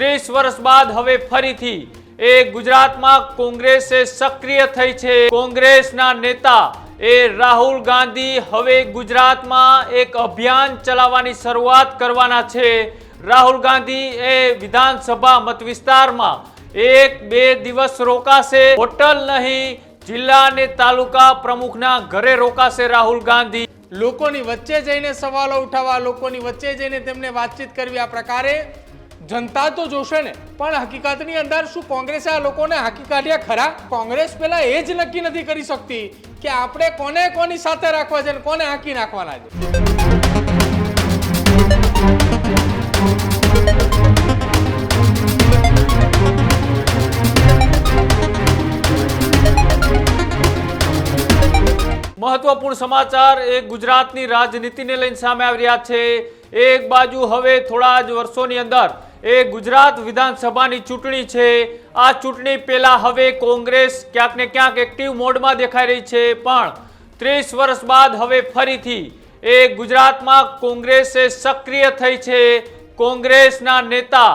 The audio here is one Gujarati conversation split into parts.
30 વર્ષ બાદ હવે ફરીથી ગુજરાતમાં કોંગ્રેસે સક્રિય થઈ છે। કોંગ્રેસના નેતા રાહુલ ગાંધી હવે ગુજરાતમાં એક અભિયાન ચલાવવાની શરૂઆત કરવાના છે। રાહુલ ગાંધી વિધાનસભા મત વિસ્તારમાં 1-2 દિવસ રોકાશે। હોટલ નહીં, જિલ્લા અને તાલુકા પ્રમુખના ઘરે રોકાશે રાહુલ ગાંધી। લોકોની વચ્ચે જઈને સવાલો ઉઠાવવા, લોકોની વચ્ચે જઈને તેમને વાતચીત કરવી, આ પ્રકારે જનતા તો જોશે ને, પણ હકીકતની અંદર શું કોંગ્રેસે આ લોકોને હાંકી કાઢ્યા ખરા? કોંગ્રેસ પેલા એ જ નક્કી નથી કરી શકતી કે આપણે કોને કોની સાથે રાખવા છે અને કોને હાંકી નાખવાના છે। મહત્વપૂર્ણ સમાચાર ગુજરાતની રાજનીતિને લઈને સામે આવી રહ્યા છે। એક બાજુ હવે થોડા જ વર્ષોની અંદર ગુજરાત વિધાનસભાની ચૂંટણી છે। આ ચૂંટણી પહેલા હવે કોંગ્રેસ ક્યાંક ને ક્યાંક એક્ટિવ મોડમાં દેખાઈ રહી છે, પણ 30 વર્ષ બાદ હવે ફરીથી ગુજરાતમાં કોંગ્રેસે સક્રિય થઈ છે। કોંગ્રેસના નેતા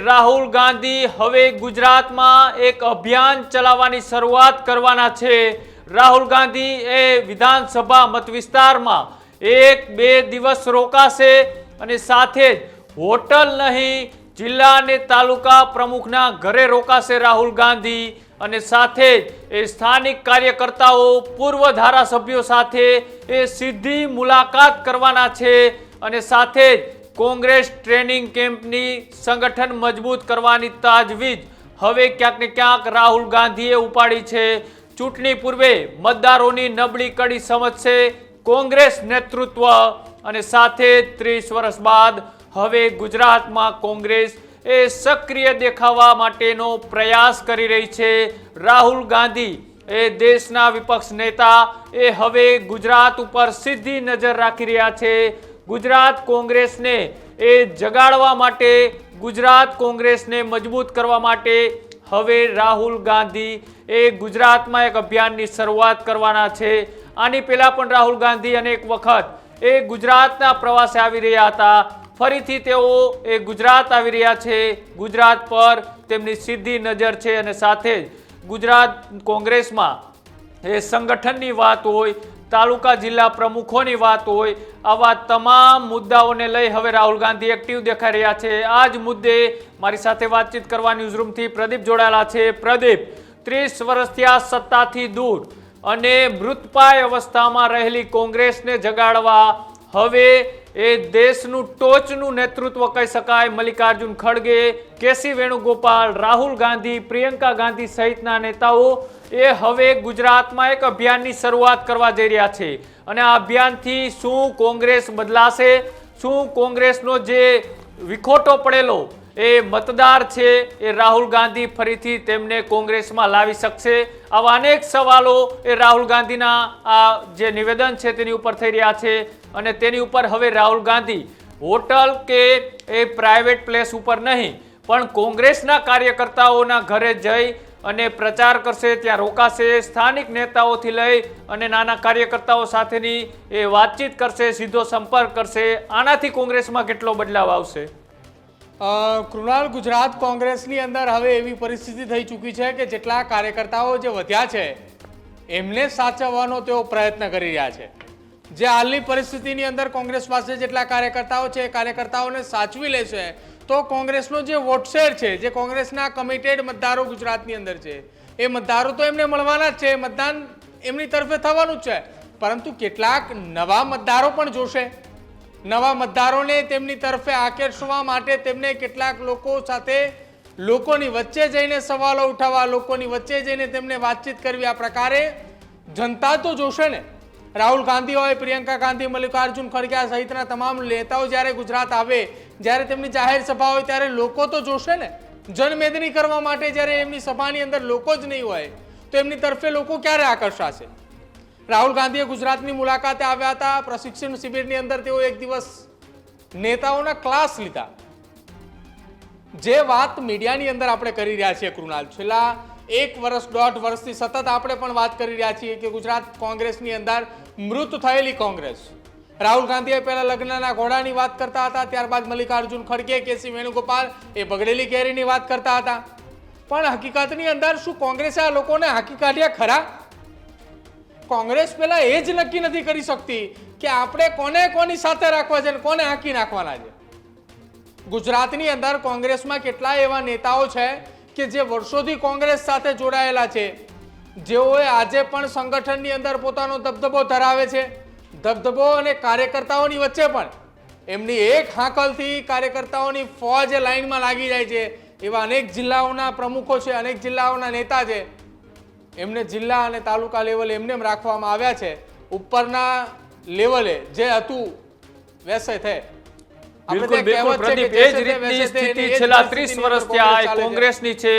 રાહુલ ગાંધી હવે ગુજરાતમાં એક અભિયાન ચલાવવાની શરૂઆત કરવાના છે। રાહુલ ગાંધી વિધાનસભા મત વિસ્તારમાં 1-2 દિવસ રોકાશે અને સાથે જ હોટલ નહીં, જિલ્લા અને તાલુકા પ્રમુખના ઘરે રોકાશે રાહુલ ગાંધી અને સાથે જ સ્થાનિક કાર્યકર્તાઓ, પૂર્વ ધારાસભ્યો સાથે સીધી મુલાકાત કરવાના છે અને સાથે જ કોંગ્રેસ ટ્રેનિંગ કેમ્પની સંગઠન મજબૂત કરવાની તાજવીજ હવે ક્યાંક ને ક્યાંક રાહુલ ગાંધીએ ઉપાડી છે। ચૂંટણી પૂર્વે મતદારોની નબળી કડી સમજશે કોંગ્રેસ નેતૃત્વ અને સાથે 30 વર્ષ બાદ હવે ગુજરાતમાં કોંગ્રેસ સક્રિય દેખાવા માટેનો પ્રયાસ કરી રહી છે। રાહુલ ગાંધી દેશના વિપક્ષ નેતા હવે ગુજરાત ઉપર સીધી નજર રાખી રહ્યા છે। ગુજરાત કોંગ્રેસને જગાડવા માટે, ગુજરાત કોંગ્રેસને મજબૂત કરવા માટે હવે રાહુલ ગાંધી ગુજરાતમાં એક અભિયાનની શરૂઆત કરવાના છે। આની પહેલા પણ રાહુલ ગાંધી અનેક વખત ગુજરાતના પ્રવાસે આવી રહ્યા હતા। ફરીથી તેઓ ગુજરાત આવી રહ્યા છે। ગુજરાત પર તેમની સીધી નજર છે અને સાથે જ ગુજરાત કોંગ્રેસમાં સંગઠનની વાત હોય, તાલુકા જિલ્લા પ્રમુખોની વાત હોય, આવા તમામ મુદ્દાઓને લઈ હવે રાહુલ ગાંધી એક્ટિવ દેખાઈ રહ્યા છે। આ જ મુદ્દે મારી સાથે વાતચીત કરવા ન્યૂઝરૂમથી પ્રદીપ જોડાયેલા છે। પ્રદીપ, 30 વર્ષથી આ સત્તાથી દૂર અને મૃતપાય અવસ્થામાં રહેલી કોંગ્રેસને જગાડવા હવે દેશનું ટોચનું નેતૃત્વ કહી શકાય મલ્લિકાર્જુન ખડગે, કેસી વેણુગોપાલ, રાહુલ ગાંધી, પ્રિયંકા ગાંધી સહિતના નેતાઓ હવે ગુજરાતમાં એક અભિયાનની શરૂઆત કરવા જઈ રહ્યા છે અને આ અભિયાનથી શું કોંગ્રેસ બદલાશે? શું કોંગ્રેસનો જે વિખોટો પડેલો મતદાર છે રાહુલ ગાંધી ફરીથી તેમને કોંગ્રેસમાં લાવી શકશે? આવા અનેક સવાલો રાહુલ ગાંધીના આ જે નિવેદન છે તેની ઉપર થઈ રહ્યા છે અને તેની ઉપર હવે રાહુલ ગાંધી હોટલ કે પ્રાઇવેટ પ્લેસ ઉપર નહીં, પણ કોંગ્રેસના કાર્યકર્તાઓના ઘરે જઈ અને પ્રચાર કરશે, ત્યાં રોકાશે, સ્થાનિક નેતાઓથી લઈ અને નાના કાર્યકર્તાઓ સાથેની વાતચીત કરશે, સીધો સંપર્ક કરશે। આનાથી કોંગ્રેસમાં કેટલો બદલાવ આવશે? કૃણાલ, ગુજરાત કોંગ્રેસની અંદર હવે એવી પરિસ્થિતિ થઈ ચૂકી છે કે જેટલા કાર્યકર્તાઓ જે વધ્યા છે એમને સાચવવાનો તેઓ પ્રયત્ન કરી રહ્યા છે। જે હાલની પરિસ્થિતિની અંદર કોંગ્રેસ પાસે જેટલા કાર્યકર્તાઓ છે એ કાર્યકર્તાઓને સાચવી લેશે તો કોંગ્રેસનો જે વોટ શેર છે, જે કોંગ્રેસના કમિટેડ મતદારો ગુજરાતની અંદર છે, એ મતદારો તો એમને મળવાના જ છે, મતદાન એમની તરફે થવાનું જ છે, પરંતુ કેટલાક નવા મતદારો પણ જોશે। નવા મતદારોને તેમની તરફે આકર્ષવા માટે તેમને કેટલાક લોકો સાથે, લોકોની વચ્ચે જઈને સવાલો ઉઠાવવા, લોકોની વચ્ચે જઈને તેમને વાતચીત કરવી, આ પ્રકારે જનતા તો જોશે ને। રાહુલ ગાંધી હોય, પ્રિયંકા ગાંધી, મલ્લિકાર્જુન ખડગે સહિતના તમામ નેતાઓ જ્યારે ગુજરાત આવે, જ્યારે તેમની જાહેર સભા હોય ત્યારે લોકો તો જોશે ને। જનમેદની કરવા માટે જ્યારે એમની સભાની અંદર લોકો જ નહીં હોય તો એમની તરફે લોકો ક્યારે આકર્ષાશે? રાહુલ ગાંધીએ ગુજરાતની મુલાકાતે આવ્યા હતા, પ્રશિક્ષણ શિબિરની અંદર તેઓ એક દિવસ નેતાઓના ક્લાસ લીધા। જે વાત મીડિયાની અંદર આપણે કરી રહ્યા છીએ કૃણાલ, છેલ્લા 1 વર્ષ 1.5 વર્ષથી સતત આપણે પણ વાત કરી રહ્યા છીએ કે ગુજરાત કોંગ્રેસની અંદર મૃત થયેલી કોંગ્રેસ, રાહુલ ગાંધીએ પહેલા લગ્નના ઘોડાની વાત કરતા હતા, ત્યારબાદ મલ્લિકાર્જુન ખડગે, કેસી વેણુગોપાલ એ બગડેલી કેરીની વાત કરતા હતા. પણ હકીકતની અંદર શું કોંગ્રેસે આ લોકોને હાંકી કાઢ્યા ખરા? કોંગ્રેસ પહેલા એ જ નક્કી નથી કરી શકતી કે આપણે કોને કોની સાથે રાખવા છે અને કોને હાંકી નાખવાના છે. ગુજરાતની અંદર કોંગ્રેસમાં કેટલાય એવા નેતાઓ છે કે જે વર્ષોથી કોંગ્રેસ સાથે જોડાયેલા છે, જેઓએ આજે પણ સંગઠનની અંદર પોતાનો દબદબો ધરાવે છે. દબદબો અને કાર્યકર્તાઓની વચ્ચે પણ એમની એક હાંકલથી કાર્યકર્તાઓની ફોજ લાઈનમાં લાગી જાય છે. એવા અનેક જિલ્લાઓના પ્રમુખો છે, અનેક જિલ્લાઓના નેતા છે, એમને જિલ્લા અને તાલુકા લેવલે એમને રાખવામાં આવ્યા છે. ઉપરના લેવલે જે હતું વૈસે થે. બિલકુલ બિલકુલ પ્રદીપ, એ જ રીતની સ્થિતિ છેલ્લા 30 વર્ષથી આ કોંગ્રેસની છે.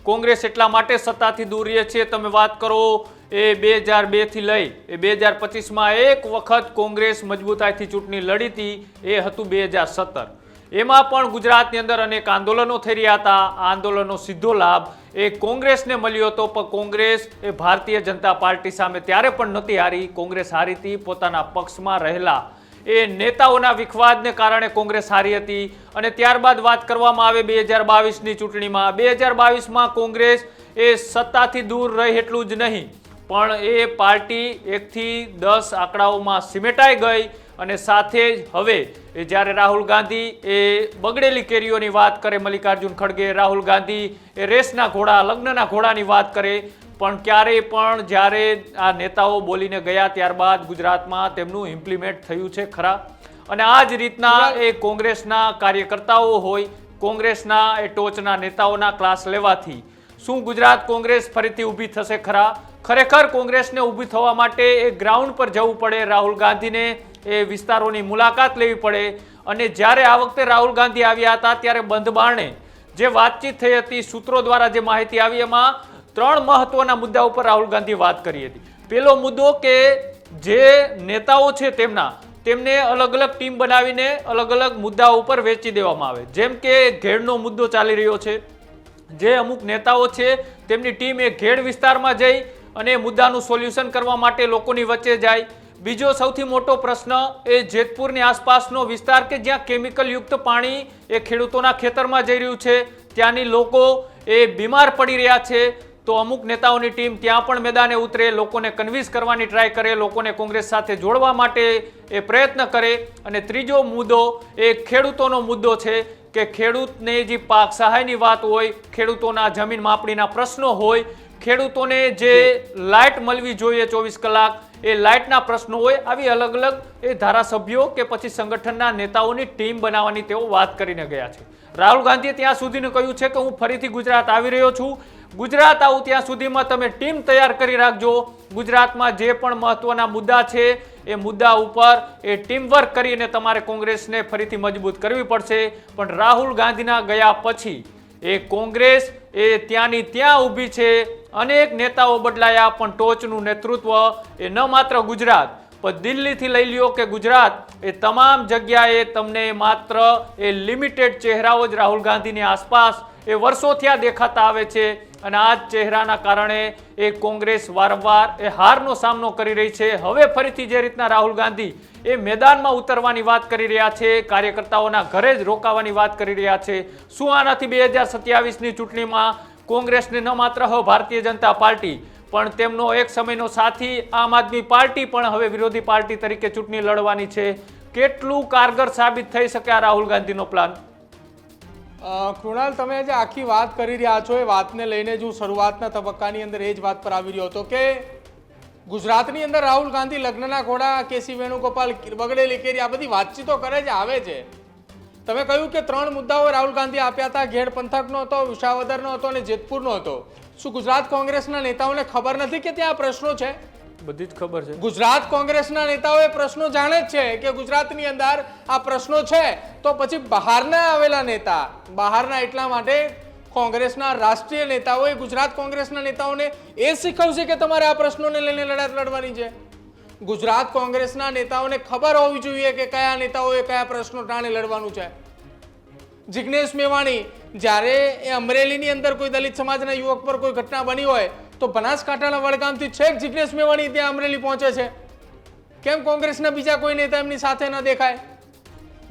કોંગ્રેસ એટલા માટે સત્તાથી દૂર રહે છે. તમે વાત કરો એ 2002 થી લઈ એ 2025માં એક વખત કોંગ્રેસ મજબૂતાઈથી ચૂંટણી લડી હતી, એ હતું 2017. એમાં પણ ગુજરાતની અંદર અનેક આંદોલનો થઈ રહ્યા હતા. આ આંદોલનનો સીધો લાભ એ કોંગ્રેસને મળ્યો હતો, પણ કોંગ્રેસ એ ભારતીય જનતા પાર્ટી સામે ત્યારે પણ નહોતી હારી. કોંગ્રેસ હારી હતી પોતાના પક્ષમાં રહેલા એ નેતાઓના વિખવાદને કારણે કોંગ્રેસ હારી હતી. અને ત્યારબાદ વાત કરવામાં આવે 2022ની ચૂંટણીમાં, 2022માં કોંગ્રેસ એ સત્તાથી દૂર રહી એટલું જ નહીં, પણ એ પાર્ટી 1 થી 10 આંકડાઓમાં સિમેટાઈ ગઈ. અને સાથે જ હવે જ્યારે રાહુલ ગાંધી એ બગડેલી કેરીઓની વાત કરે, મલ્લિકાર્જુન ખડગે, રાહુલ ગાંધી એ રેસના ઘોડા, લગ્નના ઘોડાની વાત કરે, પણ ક્યારેય પણ જ્યારે આ નેતાઓ બોલીને ગયા ત્યારબાદ ગુજરાતમાં તેમનું ઇમ્પ્લિમેન્ટ થયું છે ખરા? અને આ જ રીતના એ કોંગ્રેસના કાર્યકર્તાઓ હોય, કોંગ્રેસના એ ટોચના નેતાઓના ક્લાસ લેવાથી શું ગુજરાત કોંગ્રેસ ફરીથી ઊભી થશે ખરા? ખરેખર કોંગ્રેસને ઊભી થવા માટે એ ગ્રાઉન્ડ પર જવું પડે, રાહુલ ગાંધીને એ વિસ્તારોની મુલાકાત લેવી પડે. અને જ્યારે આ વખતે રાહુલ ગાંધી આવ્યા હતા ત્યારે બંધ બારણે જે વાતચીત થઈ હતી, સૂત્રો દ્વારા જે માહિતી આવી, એમાં 3 મહત્વના મુદ્દા ઉપર રાહુલ ગાંધી વાત કરી હતી. પહેલો મુદ્દો કે જે નેતાઓ છે તેમને અલગ અલગ ટીમ બનાવીને અલગ અલગ મુદ્દાઓ ઉપર વેચી દેવામાં આવે. જેમ કે ઘેડનો મુદ્દો ચાલી રહ્યો છે, જે અમુક નેતાઓ છે તેમની ટીમ એ ઘેડ વિસ્તારમાં જઈ અને મુદ્દાનું સોલ્યુશન કરવા માટે લોકોની વચ્ચે જાય. બીજો સૌથી મોટો પ્રશ્ન એ જેતપુરની આસપાસનો વિસ્તાર કે જ્યાં કેમિકલ યુક્ત પાણી એ ખેડૂતોના ખેતરમાં જઈ રહ્યું છે, ત્યાંની લોકો એ બીમાર પડી રહ્યા છે. તો અમુક નેતાઓની ટીમ ત્યાં પણ મેદાને ઉતરે, લોકોને કન્વિન્સ કરવાની ટ્રાય કરે, લોકોને કોંગ્રેસ સાથે જોડવા માટે એ પ્રયત્ન કરે. અને ત્રીજો મુદ્દો એ ખેડૂતોનો મુદ્દો છે કે ખેડૂતને જે પાક સહાયની વાત હોય, ખેડૂતોના જમીન માપણીના પ્રશ્નો હોય, ખેડૂતોને જે લાઇટ મળવી જોઈએ 24 કલાક એ લાઇટના પ્રશ્નો હોય. આવી અલગ અલગ એ ધારાસભ્યો કે પછી સંગઠનના નેતાઓની ટીમ બનાવવાની તેઓ વાત કરીને ગયા છે. રાહુલ ગાંધીએ ત્યાં સુધીનું કહ્યું છે કે હું ફરીથી ગુજરાત આવી રહ્યો છું, ગુજરાત આવું ત્યાં સુધીમાં તમે ટીમ તૈયાર કરી રાખજો. ગુજરાતમાં જે પણ મહત્વના મુદ્દા છે એ મુદ્દા ઉપર એ ટીમ વર્ક કરીને તમારે કોંગ્રેસને ફરીથી મજબૂત કરવી પડશે. પણ રાહુલ ગાંધીના ગયા પછી એ કોંગ્રેસ એ ત્યાંની ત્યાં ઊભી છે. અનેક નેતાઓ બદલાયા, પણ ટોચનું નેતૃત્વ એ ન માત્ર ગુજરાત પણ દિલ્હીથી લઈ લ્યો કે ગુજરાત, એ તમામ જગ્યાએ તમને માત્ર એ લિમિટેડ ચહેરાઓ જ રાહુલ ગાંધીની આસપાસ એ વર્ષોથી આ દેખાતા આવે છે. અને આ જ ચહેરાના કારણે એ કોંગ્રેસ વારંવાર એ હારનો સામનો કરી રહી છે. હવે ફરીથી જે રીતના રાહુલ ગાંધી એ મેદાનમાં ઉતરવાની વાત કરી રહ્યા છે, કાર્યકર્તાઓના ઘરે જ રોકાવાની વાત કરી રહ્યા છે, શું આનાથી 2027ની ચૂંટણીમાં કોંગ્રેસને ન માત્ર ભારતીય જનતા પાર્ટી પણ તેમનો એક સમયનો સાથી આમ આદમી પાર્ટી પણ હવે વિરોધી પાર્ટી તરીકે ચૂંટણી લડવાની છે? કેટલું કારગર સાબિત થઈ શકે આ રાહુલ ગાંધીનો પ્લાન? કૃણાલ, તમે જે આખી વાત કરી રહ્યા છો એ વાતને લઈને જ હું શરૂઆતના તબક્કાની અંદર એ જ વાત પર આવી રહ્યો હતો કે ગુજરાતની અંદર રાહુલ ગાંધી લગ્નના ઘોડા, કેસી વેણુગોપાલ, બગડેલી કેરી, આ બધી વાતચીતો કરે છે, આવે છે. તમે કહ્યું કે 3 મુદ્દાઓ રાહુલ ગાંધી આપ્યા હતા, ઘેડ પંથકનો હતો, વિસાવદરનો હતો અને જેતપુરનો હતો. શું ગુજરાત કોંગ્રેસના નેતાઓને ખબર નથી કે ત્યાં પ્રશ્નો છે? બધી જ ખબર છે. ગુજરાત કોંગ્રેસના નેતાઓ એ પ્રશ્નો જાણે જ છે કે ગુજરાતની અંદર આ પ્રશ્નો છે. તો પછી બહારના આવેલા નેતા, બહારના એટલા માટે કોંગ્રેસના રાષ્ટ્રીય નેતાઓએ ગુજરાત કોંગ્રેસના નેતાઓને એ શીખવશે કે તમારે આ પ્રશ્નોને લઈને લડત લડવાની છે. ગુજરાત કોંગ્રેસના નેતાઓને ખબર હોવી જોઈએ કે કયા નેતાઓએ કયા પ્રશ્નો ટાણે લડવાનું છે. જિગ્નેશ મેવાણી જ્યારે એ અમરેલીની અંદર કોઈ દલિત સમાજના યુવક પર કોઈ ઘટના બની હોય તો બનાસકાંઠાના વડગામથી છેક જિગ્નેશ મેવાણી ત્યાં અમરેલી પહોંચે છે. કેમ કોંગ્રેસના બીજા કોઈ નેતા એમની સાથે ન દેખાય?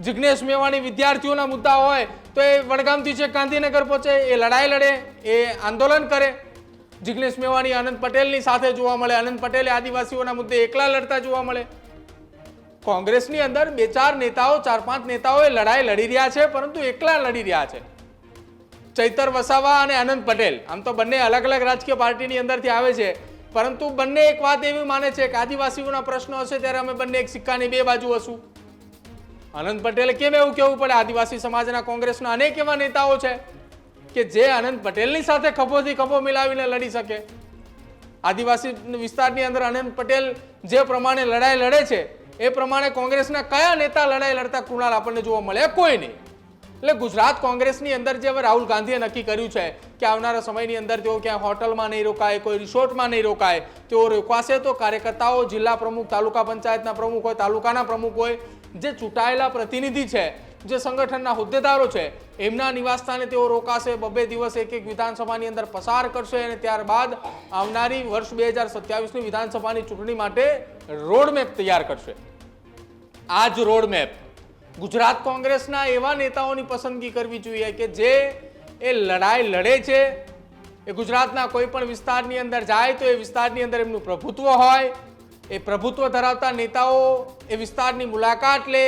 જિગ્નેશ મેવાણી વિદ્યાર્થીઓના મુદ્દા હોય તો એ વડગામથી છે ગાંધીનગર પહોંચે, એ લડાઈ લડે, એ આંદોલન કરે. જિગ્નેશ મેવાણી અનંત પટેલની સાથે જોવા મળે, અનંત પટેલે આદિવાસીઓના મુદ્દે એકલા લડતા જોવા મળે. કોંગ્રેસની અંદર 2-4 નેતાઓ, 4-5 નેતાઓ એ લડાઈ લડી રહ્યા છે, પરંતુ એકલા લડી રહ્યા છે. ચૈતર વસાવા અને અનંત પટેલ, આમ તો બંને અલગ અલગ રાજકીય પાર્ટીની અંદરથી આવે છે, પરંતુ બંને એક વાત એવી માને છે કે આદિવાસીઓના પ્રશ્નો હશે ત્યારે અમે બંને એક સિક્કાની 2 બાજુ હશું. અનંત પટેલે કેમ એવું કહેવું પડે? આદિવાસી સમાજના કોંગ્રેસના અનેક એવા નેતાઓ છે કે જે અનંત પટેલની સાથે ખભોથી ખભો મિલાવીને લડી શકે. આદિવાસી વિસ્તારની અંદર અનંત પટેલ જે પ્રમાણે લડાઈ લડે છે એ પ્રમાણે કોંગ્રેસના કયા નેતા લડાઈ લડતા કૃણાલ આપણને જોવા મળે? કોઈ નહીં. એટલે ગુજરાત કોંગ્રેસની અંદર જે હવે રાહુલ ગાંધીએ નક્કી કર્યું છે કે આવનારા સમયની અંદર તેઓ ક્યાં હોટલમાં નહીં રોકાય, કોઈ રિસોર્ટમાં નહીં રોકાય, તેઓ રોકાશે તો કાર્યકર્તાઓ, જિલ્લા પ્રમુખ, તાલુકા પંચાયતના પ્રમુખ હોય, તાલુકાના પ્રમુખ હોય, જે ચૂંટાયેલા પ્રતિનિધિ છે, જે સંગઠનના હોદ્દેદારો છે, એમના નિવાસસ્થાને તેઓ રોકાશે. 2 દિવસ એક વિધાનસભાની અંદર પસાર કરશે અને ત્યારબાદ આવનારી વર્ષ 2027ની વિધાનસભાની ચૂંટણી માટે રોડમેપ તૈયાર કરશે. આ જ રોડમેપ ગુજરાત કોંગ્રેસના એવા નેતાઓની પસંદગી કરવી જોઈએ કે જે એ લડાઈ લડે છે, એ ગુજરાતના કોઈ પણ વિસ્તારની અંદર જાય તો એ વિસ્તારની અંદર એમનું પ્રભુત્વ હોય, એ પ્રભુત્વ ધરાવતા નેતાઓ એ વિસ્તારની મુલાકાત લે,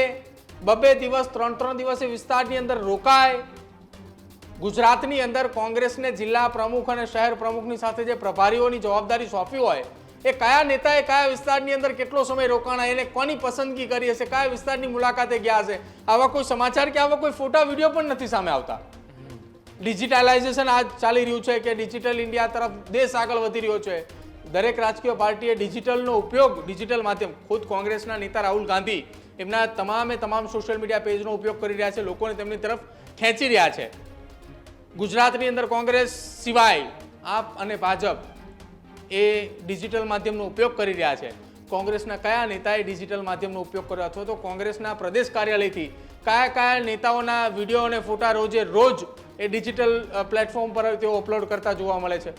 2 દિવસ 3 દિવસ એ વિસ્તારની અંદર રોકાય. ગુજરાતની અંદર કોંગ્રેસને જિલ્લા પ્રમુખ અને શહેર પ્રમુખની સાથે જે પ્રભારીઓની જવાબદારી સોંપી હોય, એ કયા નેતાએ કયા વિસ્તારની અંદર કેટલો સમય રોકાણા, એને કોની પસંદગી કરી હશે, કયા વિસ્તારની મુલાકાતે ગયા હશે, આવા કોઈ સમાચાર કે આવા કોઈ ફોટા વિડીયો પણ નથી સામે આવતા. ડિજિટલાઇઝેશન આજ ચાલી રહ્યું છે કે ડિજિટલ ઇન્ડિયા તરફ દેશ આગળ વધી રહ્યો છે. દરેક રાજકીય પાર્ટીએ ડિજિટલનો ઉપયોગ, ડિજિટલ માધ્યમ, ખુદ કોંગ્રેસના નેતા રાહુલ ગાંધી એમના તમામ સોશિયલ મીડિયા પેજનો ઉપયોગ કરી રહ્યા છે, લોકોને તેમની તરફ ખેંચી રહ્યા છે. ગુજરાતની અંદર કોંગ્રેસ સિવાય આપ અને ભાજપ એ ડિજિટલ માધ્યમનો ઉપયોગ કરી રહ્યા છે. કોંગ્રેસના કયા નેતાએ ડિજિટલ માધ્યમનો ઉપયોગ કર્યો, અથવા તો કોંગ્રેસના પ્રદેશ કાર્યાલયથી કયા નેતાઓના વિડીયો અને ફોટા રોજ એ ડિજિટલ પ્લેટફોર્મ પર તેઓ અપલોડ કરતા જોવા મળે છે?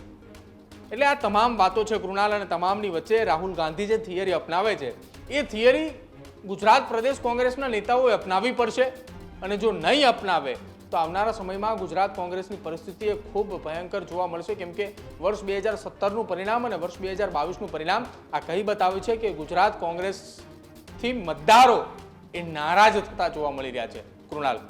એટલે આ તમામ વાતો છે કૃણાલ, અને તમામની વચ્ચે રાહુલ ગાંધી જે થિયરી અપનાવે છે એ થિયરી ગુજરાત પ્રદેશ કોંગ્રેસના નેતાઓએ અપનાવવી પડશે. અને જો નહીં અપનાવે તો આવનારા સમયમાં ગુજરાત કોંગ્રેસની પરિસ્થિતિ એ ખૂબ ભયંકર જોવા મળશે. કેમ કે વર્ષ 2017નું પરિણામ અને વર્ષ 2022નું પરિણામ આ કહી બતાવ્યું છે કે ગુજરાત કોંગ્રેસથી મતદારો એ નારાજ થતા જોવા મળી રહ્યા છે. કૃણાલ,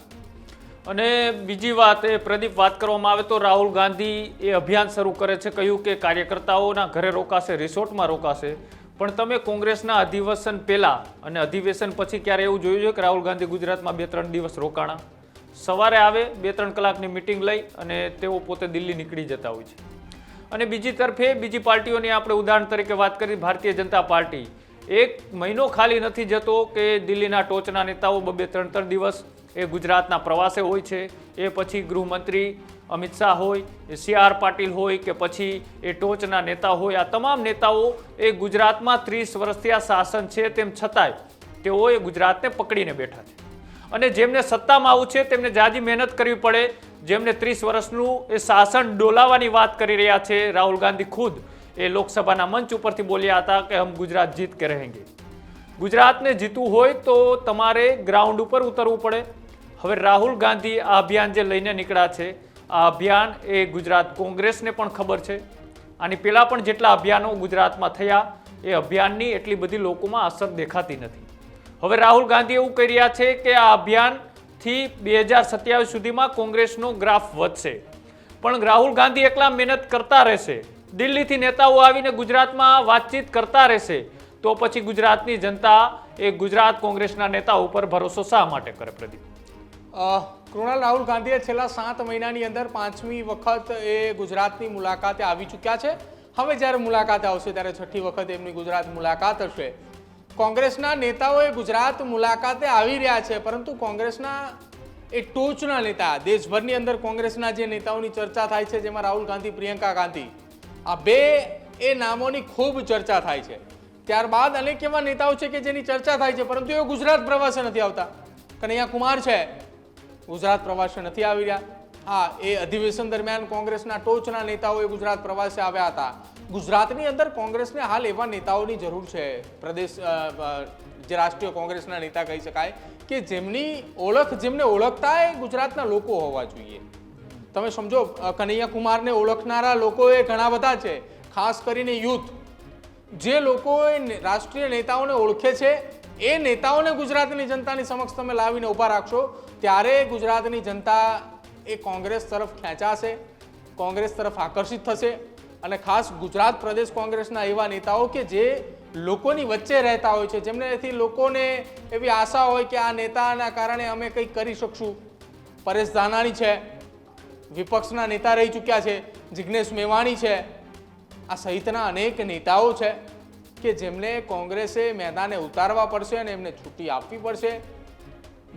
અને બીજી વાત, એ પ્રદીપ, વાત કરવામાં આવે તો રાહુલ ગાંધી એ અભિયાન શરૂ કરે છે, કહ્યું કે કાર્યકર્તાઓના ઘરે રોકાશે, રિસોર્ટમાં રોકાશે. પણ તમે કોંગ્રેસના અધિવેશન પહેલા અને અધિવેશન પછી ક્યારે એવું જોયું છે કે રાહુલ ગાંધી ગુજરાતમાં 2-3 દિવસ રોકાણા? સવારે આવે, 2-3 કલાકની મિટિંગ લઈ અને તેઓ પોતે દિલ્હી નીકળી જતા હોય છે. અને બીજી તરફે બીજી પાર્ટીઓની આપણે ઉદાહરણ તરીકે વાત કરી, ભારતીય જનતા પાર્ટી 1 મહિનો ખાલી નથી જતો કે દિલ્હીના ટોચના નેતાઓ 2-3 દિવસ એ ગુજરાતના પ્રવાસે હોય છે. એ પછી ગૃહમંત્રી અમિત શાહ હોય, એ CR પાટીલ હોય કે પછી એ ટોચના નેતા હોય, આ તમામ નેતાઓ એ ગુજરાતમાં 30 વર્ષથી આ શાસન છે તેમ છતાંય તેઓ એ ગુજરાતને પકડીને બેઠા છે. અને જેમને સત્તામાં આવું છે તેમને જાજી મહેનત કરવી પડે. જેમને 30 વર્ષનું એ શાસન ડોલાવવાની વાત કરી રહ્યા છે, રાહુલ ગાંધી ખુદ એ લોકસભાના મંચ ઉપરથી બોલ્યા હતા કે હમ ગુજરાત જીત કે રહેંગે. ગુજરાતને જીતવું હોય તો તમારે ગ્રાઉન્ડ ઉપર ઉતરવું પડે. હવે રાહુલ ગાંધી આ અભિયાન જે લઈને નીકળ્યા છે, આ અભિયાન એ ગુજરાત કોંગ્રેસને પણ ખબર છે. આની પહેલાં પણ જેટલા અભિયાનો ગુજરાતમાં થયા એ અભિયાનની એટલી બધી લોકોમાં અસર દેખાતી નથી. હવે રાહુલ ગાંધી એવું કહી રહ્યા છે કે આ અભિયાનથી 2027 સુધીમાં કોંગ્રેસનો ગ્રાફ વધશે. પણ રાહુલ ગાંધી એકલા મહેનત કરતા રહેશે, દિલ્હીથી નેતાઓ આવીને ગુજરાતમાં વાતચીત કરતા રહેશે, તો પછી ગુજરાતની જનતા એ ગુજરાત કોંગ્રેસના નેતા ઉપર ભરોસો શા માટે કરે? પ્રદીપ, કૃણાલ, રાહુલ ગાંધીએ છેલ્લા 7 મહિનાની અંદર 5મી વખત એ ગુજરાતની મુલાકાતે આવી ચૂક્યા છે. હવે જ્યારે મુલાકાતે આવશે ત્યારે 6ઠી વખત એમની ગુજરાત મુલાકાત હશે. કોંગ્રેસના નેતાઓએ ગુજરાત મુલાકાતે આવી રહ્યા છે, પરંતુ કોંગ્રેસના એ ટોચના નેતા, દેશભરની અંદર કોંગ્રેસના જે નેતાઓની ચર્ચા થાય છે, જેમાં રાહુલ ગાંધી, પ્રિયંકા ગાંધી, આ 2 એ નામોની ખૂબ ચર્ચા થાય છે. ત્યારબાદ અનેક એવા નેતાઓ છે કે જેની ચર્ચા થાય છે, પરંતુ એ ગુજરાત પ્રવાસે નથી આવતા. કનૈયા કુમાર છે, ગુજરાત પ્રવાસે નથી આવી રહ્યા. હા, એ અધિવેશન દરમિયાન કોંગ્રેસના ટોચના નેતાઓ એ ગુજરાત પ્રવાસે આવ્યા હતા. ગુજરાતની અંદર કોંગ્રેસને હાલ એવા નેતાઓની જરૂર છે, પ્રદેશ જે રાષ્ટ્રીય કોંગ્રેસના નેતા કહી શકાય કે જેમની ઓળખ, જેમને ઓળખતા એ ગુજરાતના લોકો હોવા જોઈએ. તમે સમજો, કનૈયા કુમારને ઓળખનારા લોકો એ ઘણા બધા છે, ખાસ કરીને યુથ. જે લોકો રાષ્ટ્રીય નેતાઓને ઓળખે છે એ નેતાઓને ગુજરાતની જનતાની સમક્ષ તમે લાવીને ઊભા રાખશો ત્યારે ગુજરાતની જનતા એ કોંગ્રેસ તરફ ખેંચાશે, કોંગ્રેસ તરફ આકર્ષિત થશે. અને ખાસ ગુજરાત પ્રદેશ કોંગ્રેસના એવા નેતાઓ કે જે લોકોની વચ્ચે રહેતા હોય છે, જેમનેથી લોકોને એવી આશા હોય કે આ નેતાના કારણે અમે કંઈક કરી શકશું. પરેશ ધાનાણી છે, વિપક્ષના નેતા રહી ચૂક્યા છે, જિગ્નેશ મેવાણી છે, આ સહિતના અનેક નેતાઓ છે કે જેમને કોંગ્રેસે મેદાને ઉતારવા પડશે અને એમને છૂટી આપવી પડશે.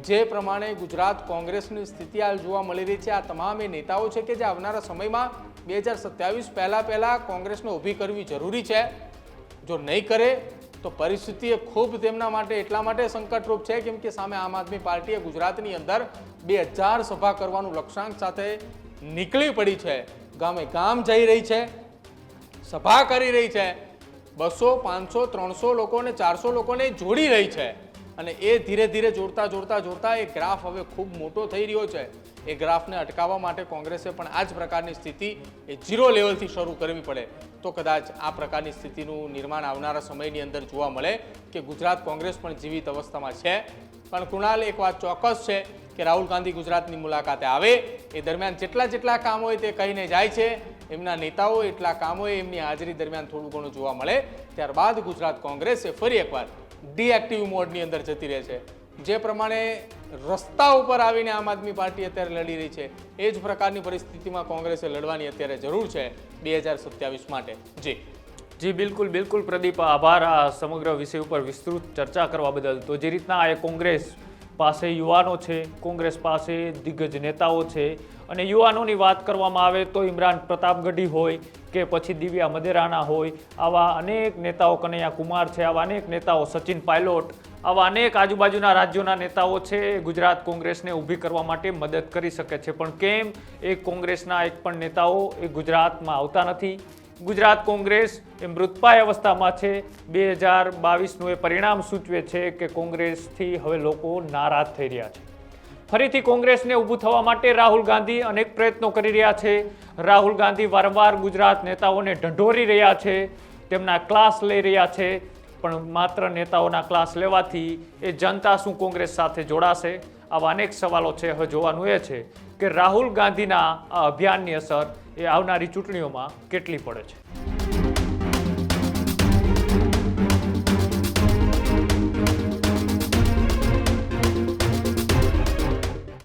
જે પ્રમાણે ગુજરાત કોંગ્રેસની સ્થિતિ હાલ જોવા મળી રહી છે, આ તમામ એ નેતાઓ છે કે જે આવનારા સમયમાં 2027 પહેલા કોંગ્રેસને ઊભી કરવી જરૂરી છે. જો નહીં કરે તો પરિસ્થિતિ એ ખૂબ તેમના માટે એટલા માટે સંકટરૂપ છે કેમ કે સામે આમ આદમી પાર્ટીએ ગુજરાતની અંદર 2000 સભા કરવાનું લક્ષ્યાંક સાથે નીકળી પડી છે. ગામે ગામ જઈ રહી છે, સભા કરી રહી છે, 200, 500, 300 લોકોને, 400 લોકોને જોડી રહી છે. અને એ ધીરે ધીરે જોડતા એ ગ્રાફ હવે ખૂબ મોટો થઈ રહ્યો છે. એ ગ્રાફને અટકાવવા માટે કોંગ્રેસે પણ આ જ પ્રકારની સ્થિતિ એ 0 લેવલથી શરૂ કરવી પડે તો કદાચ આ પ્રકારની સ્થિતિનું નિર્માણ આવનારા સમયની અંદર જોવા મળે કે ગુજરાત કોંગ્રેસ પણ જીવિત અવસ્થામાં છે. પણ કૃણાલ, એક વાત ચોક્કસ છે કે રાહુલ ગાંધી ગુજરાતની મુલાકાતે આવે એ દરમિયાન જેટલા કામ હોય તે કહીને જાય છે. એમના નેતાઓ એટલા કામો એમની હાજરી દરમિયાન થોડું ઘણું જોવા મળે. ત્યારબાદ ગુજરાત કોંગ્રેસ એ ફરી એકવાર ડીએક્ટિવ મોડની અંદર જતી રહે છે. જે પ્રમાણે રસ્તા ઉપર આવીને આમ આદમી પાર્ટી અત્યારે લડી રહી છે એ જ પ્રકારની પરિસ્થિતિમાં કોંગ્રેસે લડવાની અત્યારે જરૂર છે 2027 માટે. જી બિલકુલ પ્રદીપ, આભાર આ સમગ્ર વિષય ઉપર વિસ્તૃત ચર્ચા કરવા બદલ. તો જે રીતના આ કોંગ્રેસ પાસે યુવાનો છે, કોંગ્રેસ પાસે દિગ્ગજ નેતાઓ છે, અને યુવાનોની વાત કરવામાં આવે તો ઇમરાન પ્રતાપગઢી હોય કે પછી દિવ્યા મદેરાણા હોય, આવા અનેક નેતાઓ, કનૈયા કુમાર છે, આવા અનેક નેતાઓ, સચિન પાયલોટ, આવા અનેક આજુબાજુના રાજ્યોના નેતાઓ છે ગુજરાત કોંગ્રેસને ઊભી કરવા માટે મદદ કરી શકે છે. પણ કેમ એ કોંગ્રેસના એક પણ નેતાઓ એ ગુજરાતમાં આવતા નથી? ગુજરાત કોંગ્રેસ એ મૃતપાય અવસ્થામાં છે. 2022નું એ પરિણામ સૂચવે છે કે કોંગ્રેસથી હવે લોકો નારાજ થઈ રહ્યા છે. ફરીથી કોંગ્રેસને ઊભું થવા માટે રાહુલ ગાંધી અનેક પ્રયત્નો કરી રહ્યા છે. રાહુલ ગાંધી વારંવાર ગુજરાત નેતાઓને ઢંઢોરી રહ્યા છે, તેમના ક્લાસ લઈ રહ્યા છે. પણ માત્ર નેતાઓના ક્લાસ લેવાથી એ જનતા શું કોંગ્રેસ સાથે જોડાશે? આવા અનેક સવાલો છે. હવે જોવાનું એ છે કે રાહુલ ગાંધીના આ અભિયાનની અસર એ આવનારી ચૂંટણીઓમાં કેટલી પડે છે.